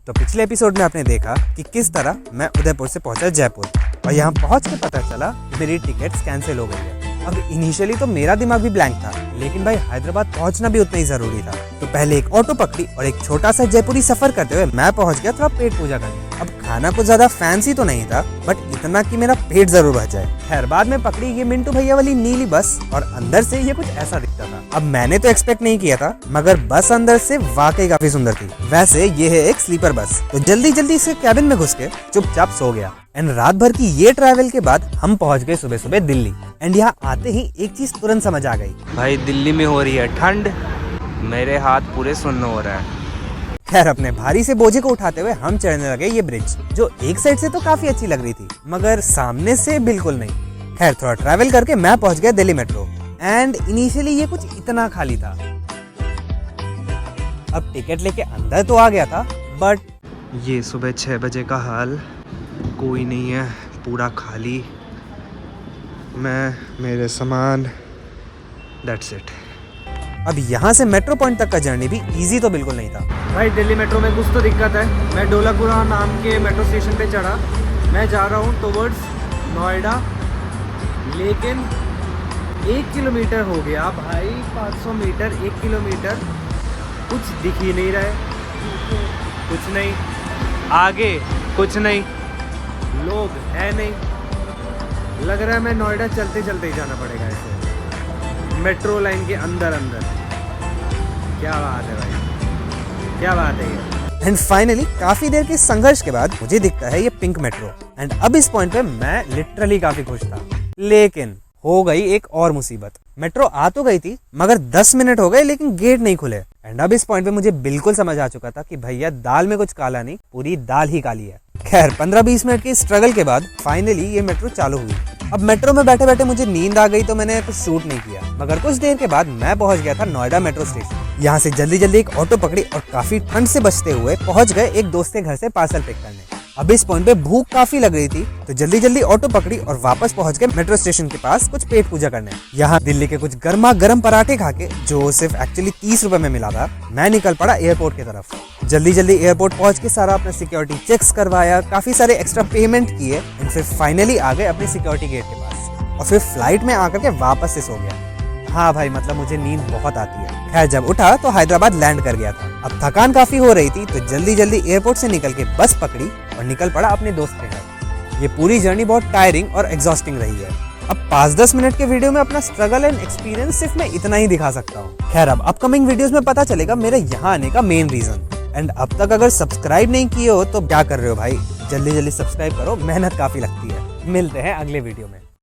तो पिछले एपिसोड में आपने देखा कि किस तरह मैं उदयपुर से पहुंचा जयपुर और यहाँ पहुंच के पता चला कि मेरी टिकट्स कैंसिल हो गई है। अब इनिशियली तो मेरा दिमाग भी ब्लैंक था, लेकिन भाई हैदराबाद पहुंचना भी उतना ही जरूरी था। तो पहले एक ऑटो पकड़ी और एक छोटा सा जयपुरी सफर करते हुए मैं पहुंच गया थोड़ा पेट पूजा करने। अब खाना कुछ ज्यादा फैंसी तो नहीं था, बट इतना कि मेरा पेट जरूर भर जाए। खैर बाद में पकड़ी ये मिंटू भैया वाली नीली बस और अंदर से ये कुछ ऐसा दिखता था। अब मैंने तो एक्सपेक्ट नहीं किया था, मगर बस अंदर से वाकई काफी सुंदर थी। वैसे ये है एक स्लीपर बस, तो जल्दी जल्दी से कैबिन में घुस के चुपचाप सो गया। एंड रात भर की ये ट्रैवल के बाद हम पहुंच गए सुबह सुबह दिल्ली। एंड यहाँ आते ही एक चीज तुरंत समझ आ गई, भाई दिल्ली में हो रही है ठंड, मेरे हाथ पूरे सुन्न हो रहा है। खैर अपने भारी से बोझे को उठाते हुए हम चढ़ने लगे ये ब्रिज, जो एक साइड से तो काफी अच्छी लग रही थी, मगर सामने से बिल्कुल नहीं। खैर थोड़ा ट्रैवल करके मैं पहुंच गया दिल्ली मेट्रो। एंड इनिशियली ये कुछ इतना खाली था। अब टिकट लेके अंदर तो आ गया था, बट ये सुबह 6 बजे का हाल, कोई नहीं है, पूरा खाली। मैं, मेरे सामान, दैट्स इट। अब यहाँ से मेट्रो पॉइंट तक का जर्नी भी इजी तो बिल्कुल नहीं था। भाई दिल्ली मेट्रो में कुछ तो दिक्कत है। मैं डोलापुरा नाम के मेट्रो स्टेशन पे चढ़ा, मैं जा रहा हूँ टुवर्ड्स नोएडा, लेकिन 1 किलोमीटर हो गया भाई, 500 मीटर 1 किलोमीटर, कुछ दिख ही नहीं रहा है, कुछ नहीं आगे कुछ नहीं, लोग है नहीं। लग रहा है मैं नोएडा चलते चलते ही जाना पड़ेगा ऐसे, मेट्रो लाइन के अंदर अंदर। क्या बात है भाई, क्या बात है ये। एंड फाइनली काफी देर के संघर्ष के बाद मुझे दिखता है ये पिंक मेट्रो। एंड अब इस पॉइंट पे मैं लिटरली काफी खुश था, लेकिन हो गई एक और मुसीबत। मेट्रो आ तो गई थी, मगर 10 मिनट हो गए लेकिन गेट नहीं खुले। एंड अब इस पॉइंट पे मुझे बिल्कुल समझ आ चुका था कि भैया दाल में कुछ काला नहीं, पूरी दाल ही काली है। खैर 15-20 मिनट की स्ट्रगल के बाद फाइनली ये मेट्रो चालू हुई। अब मेट्रो में बैठे बैठे मुझे नींद आ गई, तो मैंने कुछ शूट नहीं किया, मगर कुछ देर के बाद मैं पहुंच गया था नोएडा मेट्रो स्टेशन। यहाँ से जल्दी जल्दी एक ऑटो पकड़ी और काफी ठंड से बचते हुए पहुंच गए एक दोस्त के घर से पार्सल पिक करने। अब इस पॉइंट पे भूख काफी लग रही थी, तो जल्दी जल्दी ऑटो पकड़ी और वापस पहुंच गए मेट्रो स्टेशन के पास कुछ पेट पूजा करने। यहाँ दिल्ली के कुछ गर्मा गर्म पराठे खा के, जो सिर्फ एक्चुअली 30 रुपए में मिला था, मैं निकल पड़ा एयरपोर्ट की तरफ। जल्दी जल्दी एयरपोर्ट पहुंच के सारा अपना सिक्योरिटी चेक्स करवाया, काफी सारे एक्स्ट्रा पेमेंट किए, एंड फिर फाइनली आ गए अपने सिक्योरिटी गेट के पास। और फिर फ्लाइट में आकर के वापस से सो गया। हाँ भाई, मतलब मुझे नींद बहुत आती है। खैर जब उठा तो हैदराबाद लैंड कर गया था। अब थकान काफी हो रही थी, तो जल्दी जल्दी एयरपोर्ट से निकल के बस पकड़ी और निकल पड़ा अपने दोस्त के घर। ये पूरी जर्नी बहुत टायरिंग और एग्जॉस्टिंग रही है। अब 5-10 मिनट के वीडियो में अपना स्ट्रगल एंड एक्सपीरियंस सिर्फ मैं इतना ही दिखा सकता हूँ। खैर अब अपकमिंग वीडियोस में पता चलेगा मेरे यहाँ आने का मेन रीजन। एंड अब तक अगर सब्सक्राइब नहीं किए हो तो क्या कर रहे हो भाई, जल्दी जल्दी सब्सक्राइब करो, मेहनत काफी लगती है। मिलते हैं अगले वीडियो में।